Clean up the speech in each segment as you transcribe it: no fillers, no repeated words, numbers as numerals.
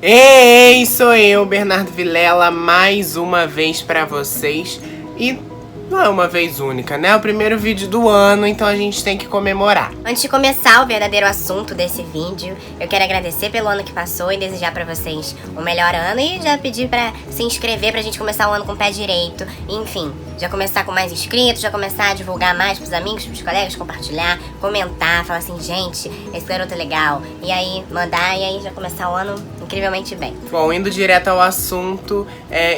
Ei, sou eu, Bernardo Vilela, mais uma vez pra vocês. E não é uma vez única, né? É o primeiro vídeo do ano, então a gente tem que comemorar. Antes de começar o verdadeiro assunto desse vídeo, eu quero agradecer pelo ano que passou e desejar pra vocês o melhor ano. E já pedir pra se inscrever pra gente começar o ano com o pé direito. Enfim, já começar com mais inscritos, já começar a divulgar mais pros amigos, pros colegas, compartilhar, comentar, falar assim, gente, esse garoto é legal. E aí, mandar, e aí já começar o ano incrivelmente bem. Bom, indo direto ao assunto,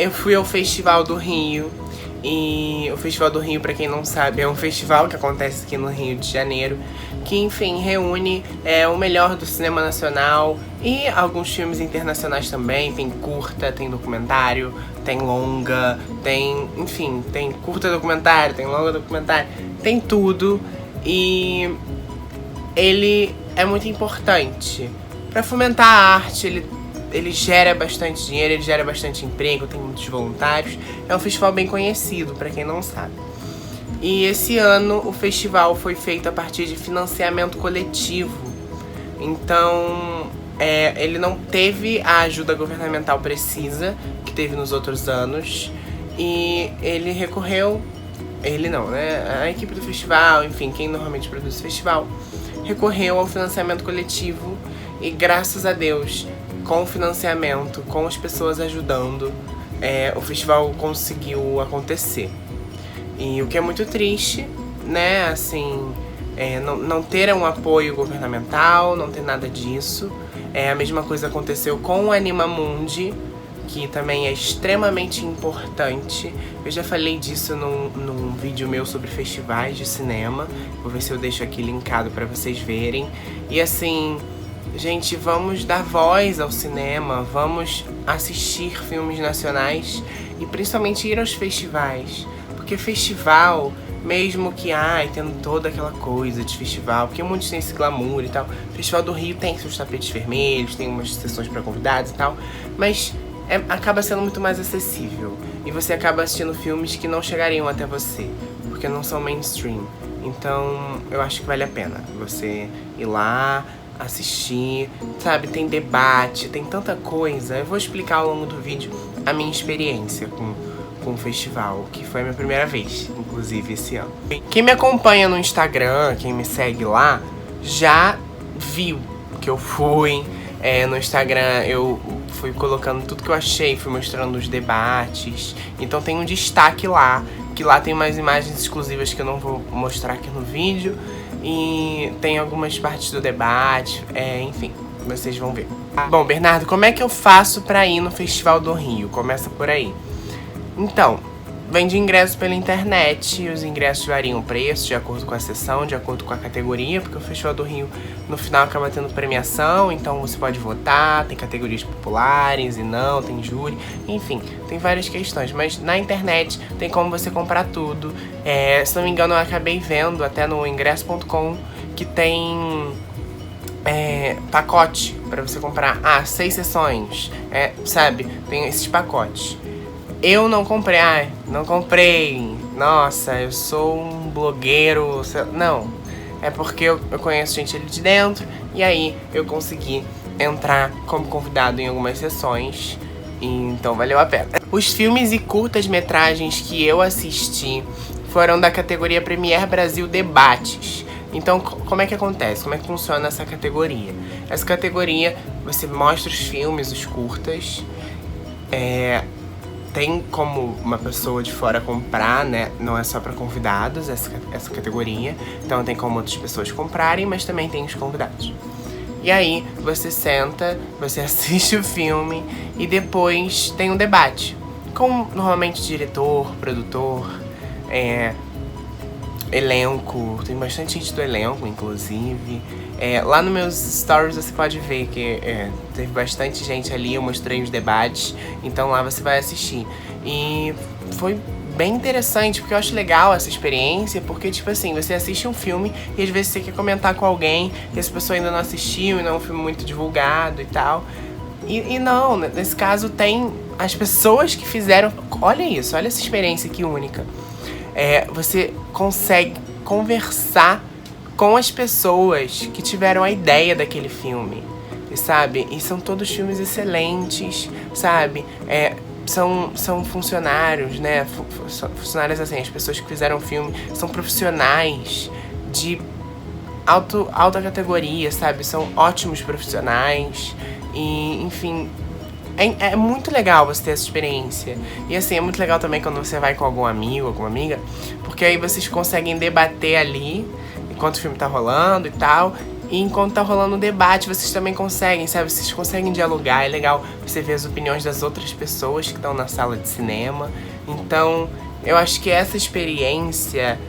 eu fui ao Festival do Rio. E o Festival do Rio, pra quem não sabe, é um festival que acontece aqui no Rio de Janeiro, que, enfim, reúne o melhor do cinema nacional e alguns filmes internacionais também. Tem curta, tem documentário, tem longa, tem, enfim, tem curta documentário, tem longa documentário, tem tudo. E ele é muito importante pra fomentar a arte. Ele gera bastante dinheiro, ele gera bastante emprego, tem muitos voluntários. É um festival bem conhecido, pra quem não sabe. E esse ano o festival foi feito a partir de financiamento coletivo. Então, ele não teve a ajuda governamental precisa que teve nos outros anos. E ele recorreu... Ele não, né? A equipe do festival, enfim, quem normalmente produz o festival, recorreu ao financiamento coletivo. E graças a Deus, com o financiamento, com as pessoas ajudando, o festival conseguiu acontecer. E o que é muito triste, né, assim, não ter um apoio governamental, não ter nada disso. A mesma coisa aconteceu com o Animamundi, que também é extremamente importante. Eu já falei disso num vídeo meu sobre festivais de cinema. Vou ver se eu deixo aqui linkado pra vocês verem. E assim... gente, vamos dar voz ao cinema, vamos assistir filmes nacionais e principalmente ir aos festivais. Porque festival, mesmo que, tendo toda aquela coisa de festival, porque muitos têm esse glamour e tal. O Festival do Rio tem seus tapetes vermelhos, tem umas sessões para convidados e tal, mas acaba sendo muito mais acessível. E você acaba assistindo filmes que não chegariam até você, porque não são mainstream. Então, eu acho que vale a pena você ir lá, assistir, sabe, tem debate, tem tanta coisa. Eu vou explicar ao longo do vídeo a minha experiência com o festival, que foi a minha primeira vez, inclusive, esse ano. Quem me acompanha no Instagram, quem me segue lá, já viu que eu fui. No Instagram eu fui colocando tudo que eu achei, fui mostrando os debates. Então tem um destaque lá, que lá tem umas imagens exclusivas que eu não vou mostrar aqui no vídeo. E tem algumas partes do debate, enfim, vocês vão ver. Bom, Bernardo, como é que eu faço pra ir no Festival do Rio? Começa por aí. Então, vende ingressos pela internet, os ingressos variam o preço de acordo com a sessão, de acordo com a categoria, porque o Festival do Rio, no final, acaba tendo premiação, então você pode votar, tem categorias populares e não, tem júri, enfim, tem várias questões, mas na internet tem como você comprar tudo. Se não me engano, eu acabei vendo até no ingresso.com que tem pacote pra você comprar, 6 sessões, sabe, tem esses pacotes. Eu não comprei, nossa, eu sou um blogueiro, não, é porque eu conheço gente ali de dentro, e aí eu consegui entrar como convidado em algumas sessões, e então valeu a pena. Os filmes e curtas-metragens que eu assisti foram da categoria Premier Brasil Debates. Então, como é que acontece? Como é que funciona essa categoria? Essa categoria, você mostra os filmes, os curtas, tem como uma pessoa de fora comprar, né? Não é só para convidados essa categoria. Então tem como outras pessoas comprarem, mas também tem os convidados. E aí você senta, você assiste o filme e depois tem um debate. Com normalmente diretor, produtor, elenco. Tem bastante gente do elenco, inclusive. Lá nos meus stories você pode ver que teve bastante gente ali, eu mostrei os debates, então lá você vai assistir. E foi bem interessante, porque eu acho legal essa experiência, porque tipo assim, você assiste um filme e às vezes você quer comentar com alguém e essa pessoa ainda não assistiu e não é um filme muito divulgado e tal. E não, nesse caso tem as pessoas que fizeram, olha isso, olha essa experiência que única. Você consegue conversar com as pessoas que tiveram a ideia daquele filme. e sabe? E são todos filmes excelentes, sabe? São funcionários, né? Funcionários assim, as pessoas que fizeram o filme são profissionais de alta categoria, sabe? São ótimos profissionais e, enfim, é muito legal você ter essa experiência. E assim, é muito legal também quando você vai com algum amigo, alguma amiga, porque aí vocês conseguem debater ali enquanto o filme tá rolando e tal. E enquanto tá rolando o debate, vocês também conseguem, sabe? Vocês conseguem dialogar, é legal você ver as opiniões das outras pessoas que estão na sala de cinema. Então, eu acho que essa experiência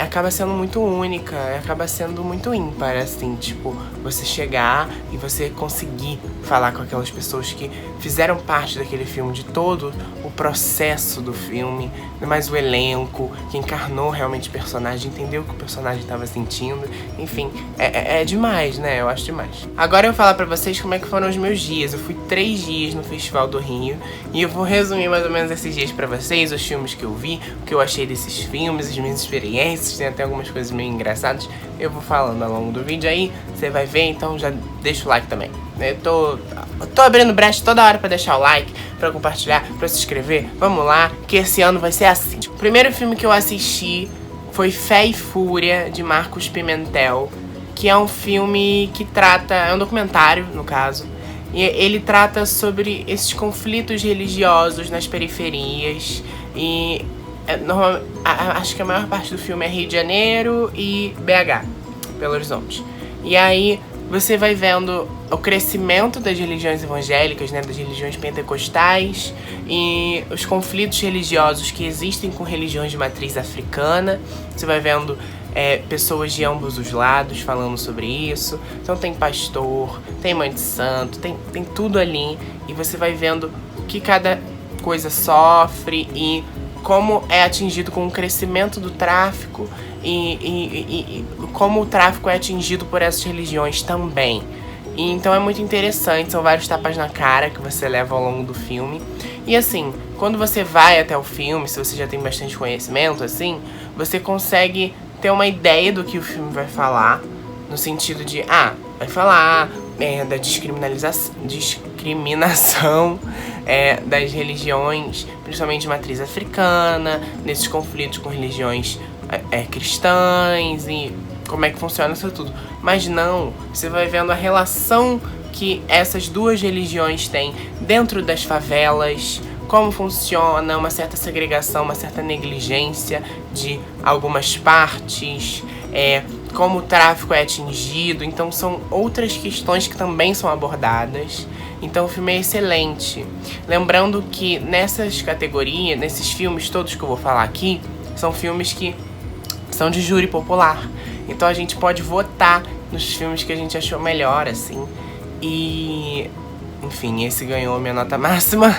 acaba sendo muito única, acaba sendo muito ímpar, assim, tipo, você chegar e você conseguir falar com aquelas pessoas que fizeram parte daquele filme, de todo o processo do filme, mais o elenco, que encarnou realmente o personagem, entendeu o que o personagem estava sentindo, enfim, é demais, né? Eu acho demais. Agora eu vou falar pra vocês como é que foram os meus dias. Eu fui 3 dias no Festival do Rio e eu vou resumir mais ou menos esses dias pra vocês, os filmes que eu vi, o que eu achei desses filmes, as minhas experiências. Tem até algumas coisas meio engraçadas. Eu vou falando ao longo do vídeo aí, você vai ver, então já deixa o like também. Eu tô abrindo brecha toda hora pra deixar o like, pra compartilhar, pra se inscrever. Vamos lá, que esse ano vai ser assim. O primeiro filme que eu assisti foi Fé e Fúria, de Marcos Pimentel, que é um filme que trata, é um documentário, no caso, e ele trata sobre esses conflitos religiosos nas periferias e acho que a maior parte do filme é Rio de Janeiro e BH, Belo Horizonte. E aí você vai vendo o crescimento das religiões evangélicas, né, das religiões pentecostais e os conflitos religiosos que existem com religiões de matriz africana. Você vai vendo pessoas de ambos os lados falando sobre isso. Então tem pastor, tem mãe de santo, tem tudo ali. E você vai vendo o que cada coisa sofre e como é atingido com o crescimento do tráfico e como o tráfico é atingido por essas religiões também. E então é muito interessante, são vários tapas na cara que você leva ao longo do filme. E assim, quando você vai até o filme, se você já tem bastante conhecimento, assim, você consegue ter uma ideia do que o filme vai falar, no sentido de, vai falar da discriminação das religiões, principalmente de matriz africana, nesses conflitos com religiões cristãs e como é que funciona isso tudo. Mas não, você vai vendo a relação que essas duas religiões têm dentro das favelas, como funciona uma certa segregação, uma certa negligência de algumas partes, como o tráfico é atingido. Então são outras questões que também são abordadas. Então o filme é excelente. Lembrando que nessas categorias, nesses filmes todos que eu vou falar aqui, são filmes que são de júri popular. Então a gente pode votar nos filmes que a gente achou melhor, assim. E, enfim, esse ganhou minha nota máxima.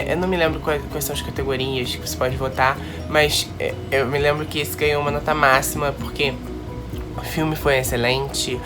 Eu não me lembro quais são as categorias que você pode votar, mas eu me lembro que esse ganhou uma nota máxima porque o filme foi excelente,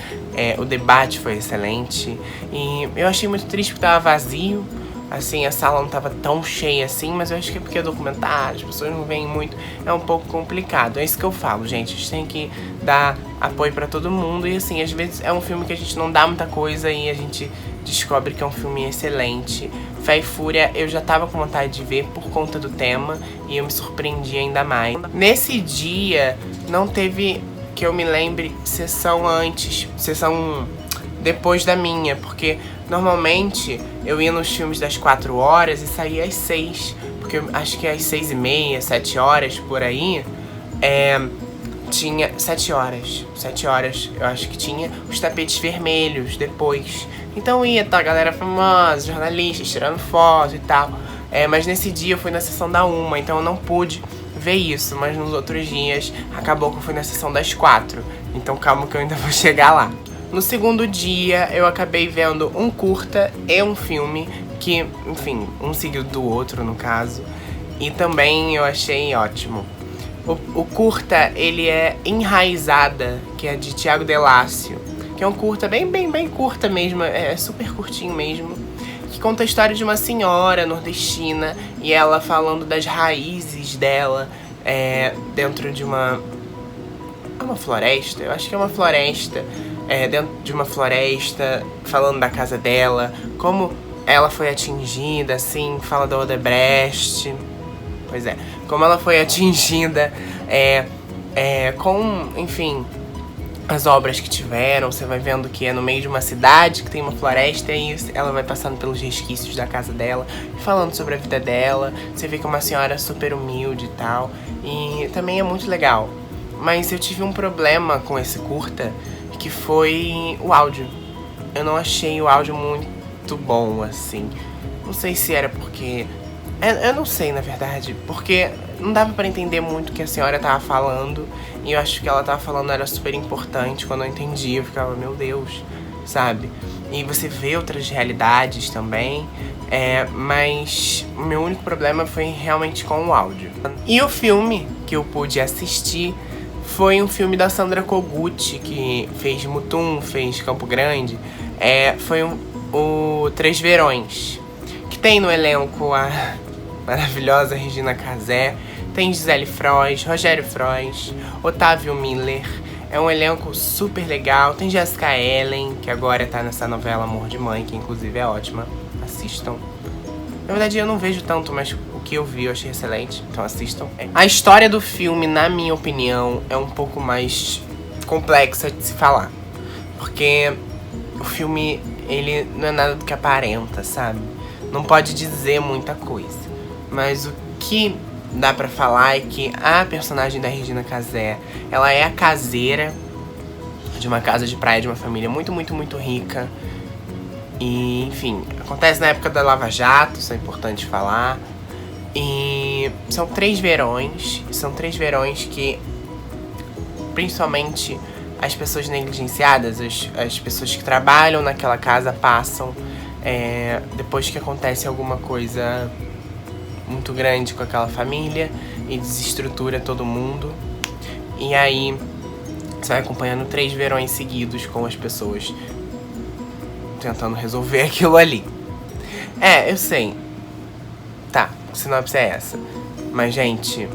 o debate foi excelente. E eu achei muito triste porque tava vazio. Assim, a sala não tava tão cheia assim, mas eu acho que é porque é documentário, as pessoas não veem muito, é um pouco complicado. É isso que eu falo, gente, a gente tem que dar apoio pra todo mundo. E assim, às vezes é um filme que a gente não dá muita coisa e a gente descobre que é um filme excelente. Fé e Fúria eu já tava com vontade de ver por conta do tema e eu me surpreendi ainda mais. Nesse dia não teve, que eu me lembre, sessão depois da minha, porque normalmente eu ia nos filmes das 4 horas e saía às 6, porque eu acho que às 6h30, 7 horas, por aí, tinha 7 horas, eu acho que tinha os tapetes vermelhos depois. Então ia a galera famosa, jornalistas, tirando foto e tal. Mas nesse dia eu fui na sessão da 1, então eu não pude ver isso, mas nos outros dias acabou que eu fui na sessão das 4, então calma que eu ainda vou chegar lá. No segundo dia, eu acabei vendo um curta e um filme, que, enfim, um seguido do outro, no caso. E também eu achei ótimo. O curta, ele é Enraizada, que é de Thiago Delácio. Que é um curta bem curta mesmo, é super curtinho mesmo. Que conta a história de uma senhora nordestina e ela falando das raízes dela dentro de uma floresta. Eu acho que é uma floresta. dentro de uma floresta, falando da casa dela, como ela foi atingida, assim, fala da Odebrecht. Pois é, como ela foi atingida com, enfim, as obras que tiveram. Você vai vendo que é no meio de uma cidade, que tem uma floresta, e ela vai passando pelos resquícios da casa dela, falando sobre a vida dela. Você vê que é uma senhora super humilde e tal, e também é muito legal. Mas eu tive um problema com esse curta, que foi o áudio. Eu não achei o áudio muito bom, assim. Não sei se era porque... Eu não sei, na verdade, porque não dava pra entender muito o que a senhora tava falando. E eu acho que ela tava falando era super importante. Quando eu entendi, eu ficava, meu Deus, sabe? E você vê outras realidades também. Mas o meu único problema foi realmente com o áudio. E o filme que eu pude assistir foi um filme da Sandra Kogut, que fez Mutum, fez Campo Grande. Foi o Três Verões, que tem no elenco a maravilhosa Regina Casé, tem Gisele Frois, Rogério Frois, Otávio Miller. É um elenco super legal. Tem Jessica Ellen, que agora tá nessa novela Amor de Mãe, que inclusive é ótima. Assistam. Na verdade eu não vejo tanto, mas o que eu vi eu achei excelente, então assistam. A história do filme, na minha opinião, é um pouco mais complexa de se falar. Porque o filme, ele não é nada do que aparenta, sabe? Não pode dizer muita coisa. Mas o que dá pra falar é que a personagem da Regina Casé, ela é a caseira de uma casa de praia de uma família muito, muito, muito rica. E, enfim, acontece na época da Lava Jato, isso é importante falar. E são três verões que, principalmente as pessoas negligenciadas, as pessoas que trabalham naquela casa passam depois que acontece alguma coisa muito grande com aquela família e desestrutura todo mundo. E aí você vai acompanhando 3 verões seguidos com as pessoas tentando resolver aquilo ali. Eu sei. Tá, a sinopse é essa. Mas, gente,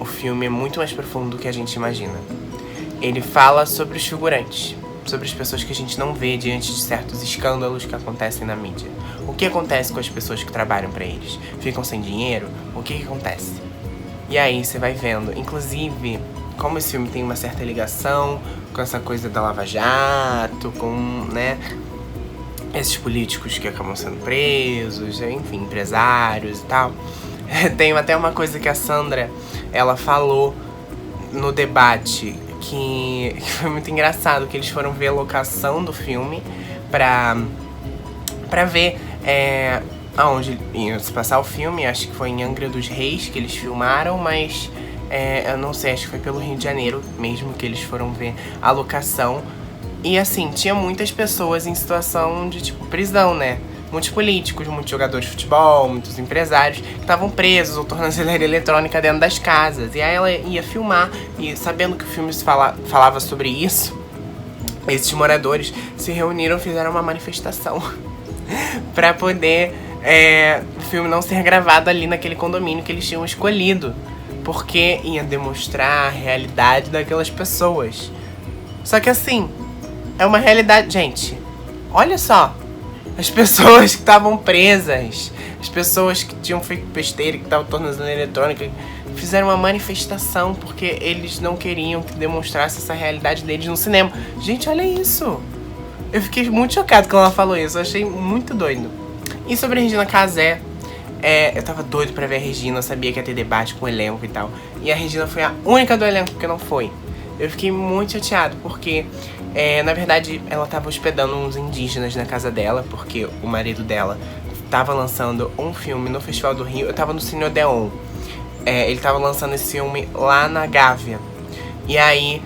o filme é muito mais profundo do que a gente imagina. Ele fala sobre os figurantes, sobre as pessoas que a gente não vê diante de certos escândalos que acontecem na mídia. O que acontece com as pessoas que trabalham pra eles? Ficam sem dinheiro? O que acontece? E aí você vai vendo, inclusive, como esse filme tem uma certa ligação com essa coisa da Lava Jato, com, esses políticos que acabam sendo presos, enfim, empresários e tal. Tem até uma coisa que a Sandra, ela falou no debate que foi muito engraçado, que eles foram ver a locação do filme pra ver aonde ia se passar o filme. Acho que foi em Angra dos Reis que eles filmaram, mas eu não sei, acho que foi pelo Rio de Janeiro mesmo que eles foram ver a locação. E assim, tinha muitas pessoas em situação de tipo prisão, né? Muitos políticos, muitos jogadores de futebol, muitos empresários que estavam presos ou tornozeleira eletrônica dentro das casas. E aí ela ia filmar, e sabendo que o filme falava sobre isso, esses moradores se reuniram e fizeram uma manifestação pra poder o filme não ser gravado ali naquele condomínio que eles tinham escolhido, porque ia demonstrar a realidade daquelas pessoas. Só que assim, é uma realidade... Gente, olha só. As pessoas que estavam presas, as pessoas que tinham feito besteira, que estavam tornozeleira eletrônica, fizeram uma manifestação porque eles não queriam que demonstrasse essa realidade deles no cinema. Gente, olha isso. Eu fiquei muito chocado quando ela falou isso. Eu achei muito doido. E sobre a Regina Casé, eu tava doido pra ver a Regina. Eu sabia que ia ter debate com o elenco e tal. E a Regina foi a única do elenco que não foi. Eu fiquei muito chateado porque... na verdade, ela tava hospedando uns indígenas na casa dela, porque o marido dela tava lançando um filme no Festival do Rio. Eu tava no Cine Odeon. Ele tava lançando esse filme lá na Gávea. E aí,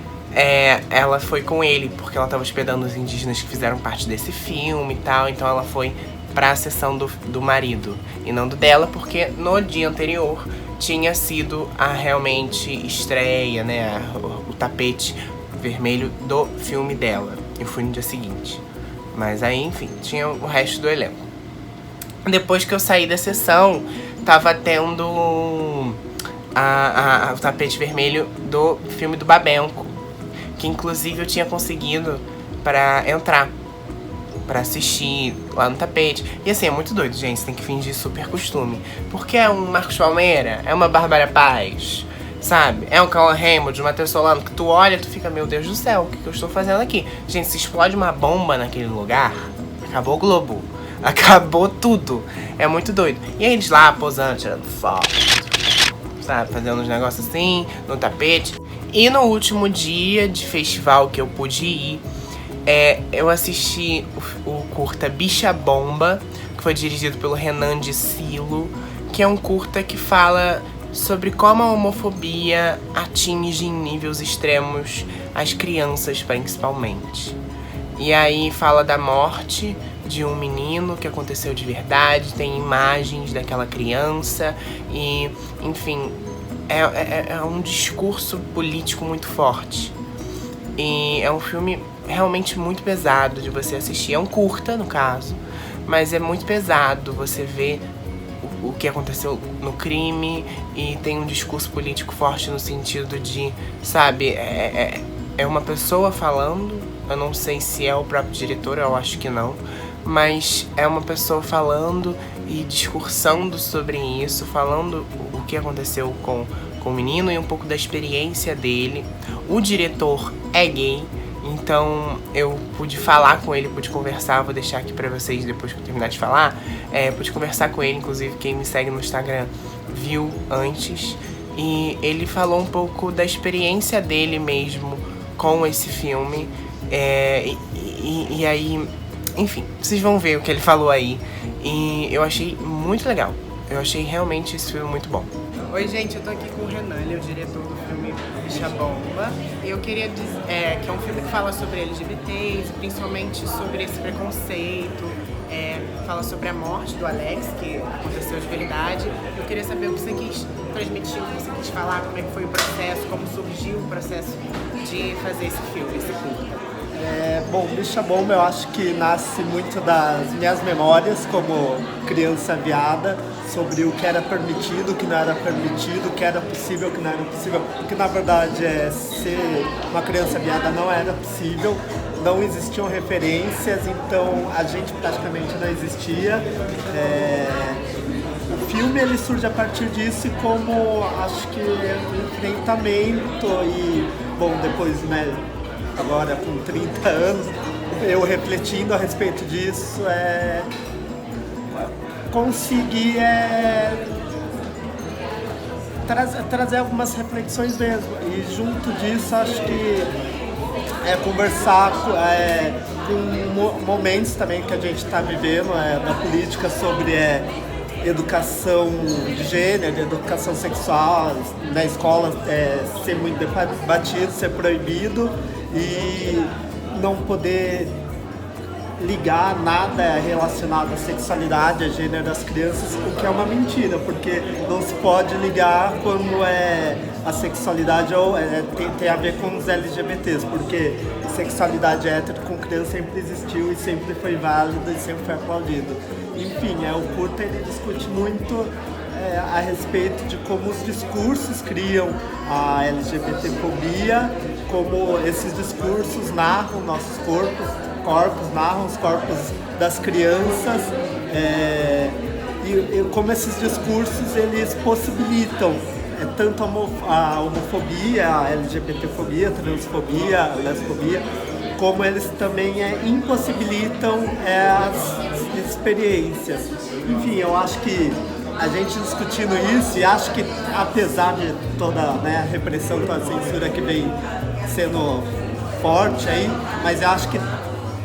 ela foi com ele, porque ela tava hospedando os indígenas que fizeram parte desse filme e tal. Então ela foi pra sessão do marido e não do dela, porque no dia anterior tinha sido a realmente estreia, né? O tapete vermelho do filme dela. Eu fui no dia seguinte. Mas aí, enfim, tinha o resto do elenco. Depois que eu saí da sessão, tava tendo o tapete vermelho do filme do Babenco, que inclusive eu tinha conseguido pra entrar, pra assistir lá no tapete. E assim, é muito doido, gente, você tem que fingir super costume. Porque é um Marcos Palmeira, é uma Bárbara Paz, sabe? É um Cauã Raymond, uma Matheus Solano, que tu olha e tu fica, meu Deus do céu, o que eu estou fazendo aqui? Gente, se explode uma bomba naquele lugar, acabou o Globo. Acabou tudo. É muito doido. E aí eles lá, posando, tirando foto, sabe? Fazendo uns negócios assim, no tapete. E no último dia de festival que eu pude ir, eu assisti o curta Bicha Bomba, que foi dirigido pelo Renan de Silo, que é um curta que fala sobre como a homofobia atinge em níveis extremos as crianças, principalmente. E aí fala da morte de um menino que aconteceu de verdade, tem imagens daquela criança e, enfim, é um discurso político muito forte. E é um filme realmente muito pesado de você assistir. É um curta, no caso, mas é muito pesado você ver o que aconteceu no crime e tem um discurso político forte no sentido de, sabe, é uma pessoa falando, eu não sei se é o próprio diretor, eu acho que não, mas é uma pessoa falando e discursando sobre isso, falando o que aconteceu com o menino e um pouco da experiência dele. O diretor é gay, então eu pude falar com ele, pude conversar, vou deixar aqui pra vocês depois que eu terminar de falar. Pude conversar com ele, inclusive quem me segue no Instagram viu antes. E ele falou um pouco da experiência dele mesmo com esse filme. E aí, enfim, vocês vão ver o que ele falou aí. E eu achei muito legal. Eu achei realmente esse filme muito bom. Oi, gente, eu tô aqui com o Renan, ele é o diretor do filme Bicha Bomba. Eu queria dizer que é um filme que fala sobre LGBTs, principalmente sobre esse preconceito, fala sobre a morte do Alex, que aconteceu de verdade. Eu queria saber o que você quis transmitir, o que você quis falar, como é que foi o processo, como surgiu o processo de fazer esse filme, esse curta. Bom, Bicha Bomba eu acho que nasce muito das minhas memórias como criança viada, sobre o que era permitido, o que não era permitido, o que era possível, o que não era possível. Porque na verdade ser uma criança viada não era possível, não existiam referências, então a gente praticamente não existia. O filme ele surge a partir disso como, acho que, um enfrentamento e, bom, depois, né, agora com 30 anos, eu refletindo a respeito disso, conseguir trazer algumas reflexões mesmo. E junto disso, acho que conversar com momentos também que a gente está vivendo na política sobre educação de gênero, educação sexual, na escola ser muito debatido, ser proibido e não poder ligar nada relacionado à sexualidade, a gênero das crianças, o que é uma mentira, porque não se pode ligar quando a sexualidade ou tem a ver com os LGBTs, porque sexualidade hétero com criança sempre existiu e sempre foi válida e sempre foi aplaudido. Enfim, o curta ele discute muito a respeito de como os discursos criam a LGBTfobia, como esses discursos narram nossos corpos, narram os corpos das crianças, e como esses discursos eles possibilitam tanto a homofobia, a LGBTfobia, a transfobia, a lesbofobia, como eles também impossibilitam as experiências. Enfim, eu acho que a gente discutindo isso, e acho que apesar de toda a repressão, toda a censura que vem sendo forte aí, mas eu acho que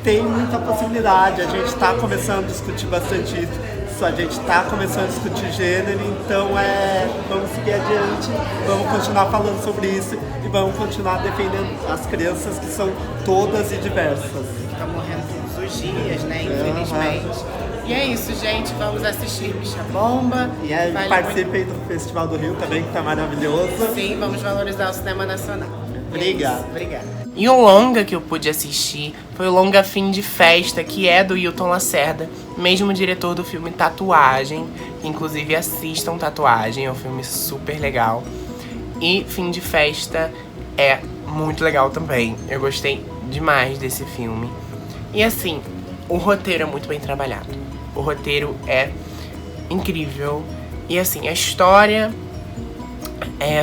tem muita possibilidade. A gente está começando a discutir bastante isso, a gente está começando a discutir gênero, então vamos seguir adiante, vamos continuar falando sobre isso e vamos continuar defendendo as crianças que são todas e diversas. Estão morrendo todos os dias, né, infelizmente. E é isso, gente, vamos assistir Bicha Bomba. E participem do Festival do Rio também, que tá maravilhoso. Sim, vamos valorizar o cinema nacional. Obrigado. Obrigada. E o longa que eu pude assistir foi o longa Fim de Festa, que é do Hilton Lacerda, mesmo diretor do filme Tatuagem. Inclusive assistam Tatuagem, é um filme super legal. E Fim de Festa é muito legal também. Eu gostei demais desse filme. E assim, o roteiro é muito bem trabalhado. O roteiro é incrível. E assim, a história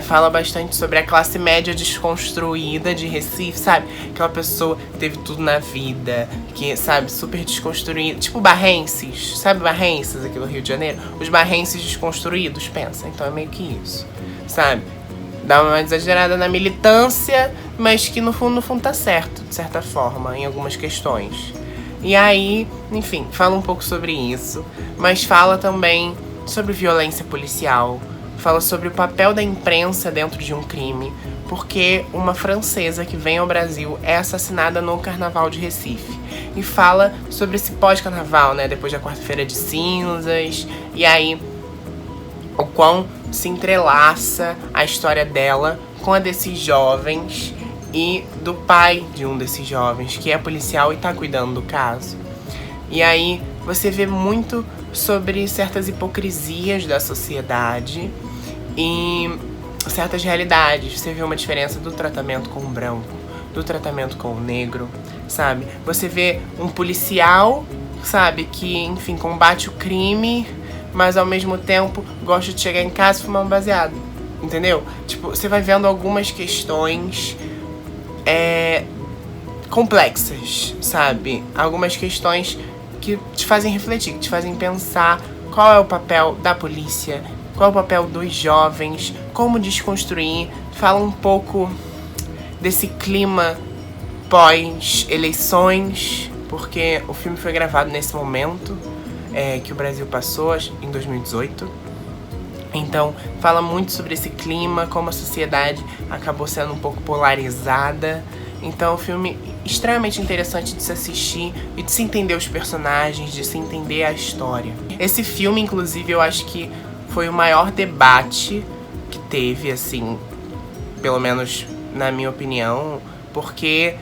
fala bastante sobre a classe média desconstruída de Recife, sabe? Aquela pessoa que teve tudo na vida, que, sabe, super desconstruída. Tipo barrenses, sabe barrenses aqui do Rio de Janeiro? Os barrenses desconstruídos, pensa. Então é meio que isso, sabe? Dá uma exagerada na militância, mas que no fundo tá certo, de certa forma, em algumas questões. E aí, enfim, fala um pouco sobre isso, mas fala também sobre violência policial, fala sobre o papel da imprensa dentro de um crime, porque uma francesa que vem ao Brasil é assassinada no Carnaval de Recife. E fala sobre esse pós-carnaval, né, depois da quarta-feira de cinzas, e aí o quão se entrelaça a história dela com a desses jovens e do pai de um desses jovens, que é policial e tá cuidando do caso. E aí você vê muito sobre certas hipocrisias da sociedade e certas realidades. Você vê uma diferença do tratamento com o branco, do tratamento com o negro, sabe? Você vê um policial, sabe, que, enfim, combate o crime, mas ao mesmo tempo gosta de chegar em casa e fumar um baseado, entendeu? Tipo, você vai vendo algumas questões complexas, sabe? Algumas questões que te fazem refletir, que te fazem pensar qual é o papel da polícia, qual é o papel dos jovens, como desconstruir. Fala um pouco desse clima pós-eleições, porque o filme foi gravado nesse momento que o Brasil passou, em 2018. Então, fala muito sobre esse clima, como a sociedade acabou sendo um pouco polarizada. Então, é um filme extremamente interessante de se assistir e de se entender os personagens, de se entender a história. Esse filme, inclusive, eu acho que foi o maior debate que teve, assim, pelo menos na minha opinião, porque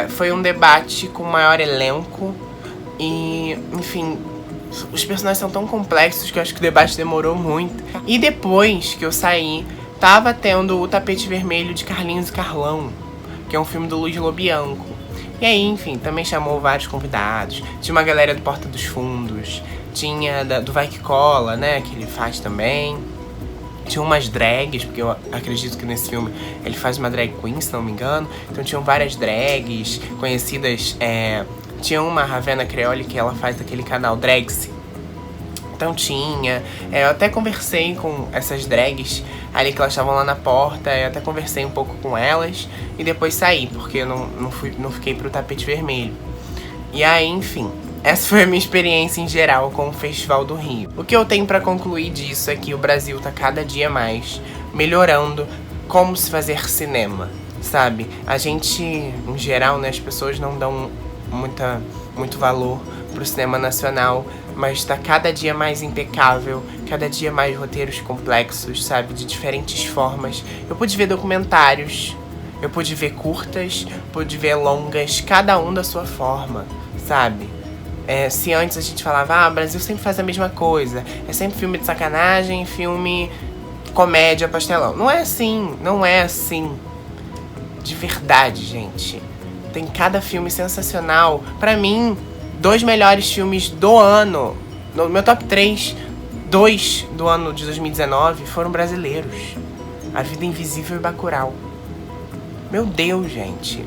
foi um debate com o maior elenco e, enfim, os personagens são tão complexos que eu acho que o debate demorou muito. E depois que eu saí, tava tendo o Tapete Vermelho de Carlinhos e Carlão, que é um filme do Luiz Lobianco. E aí, enfim, também chamou vários convidados. Tinha uma galera do Porta dos Fundos, tinha do Vai Que Cola, né, que ele faz também. Tinha umas drags, porque eu acredito que nesse filme ele faz uma drag queen, se não me engano. Então tinham várias drags conhecidas. Tinha uma, Ravena Creole, que ela faz daquele canal Dragse. Então tinha. Eu até conversei com essas drags ali que elas estavam lá na porta. Eu até conversei um pouco com elas e depois saí, porque eu não fiquei pro Tapete Vermelho. E aí, enfim, essa foi a minha experiência em geral com o Festival do Rio. O que eu tenho pra concluir disso é que o Brasil tá cada dia mais melhorando como se fazer cinema, sabe? A gente, em geral, né, as pessoas não dão muito valor pro cinema nacional, mas tá cada dia mais impecável, cada dia mais roteiros complexos, sabe? De diferentes formas. Eu pude ver documentários, eu pude ver curtas, pude ver longas, cada um da sua forma, sabe? Se antes a gente falava, o Brasil sempre faz a mesma coisa, é sempre filme de sacanagem, filme comédia, pastelão. Não é assim, não é assim. De verdade, gente. Tem cada filme sensacional. Pra mim, 2 melhores filmes do ano, no meu top 3, 2 do ano de 2019 foram brasileiros. A Vida Invisível e Bacurau. Meu Deus, gente.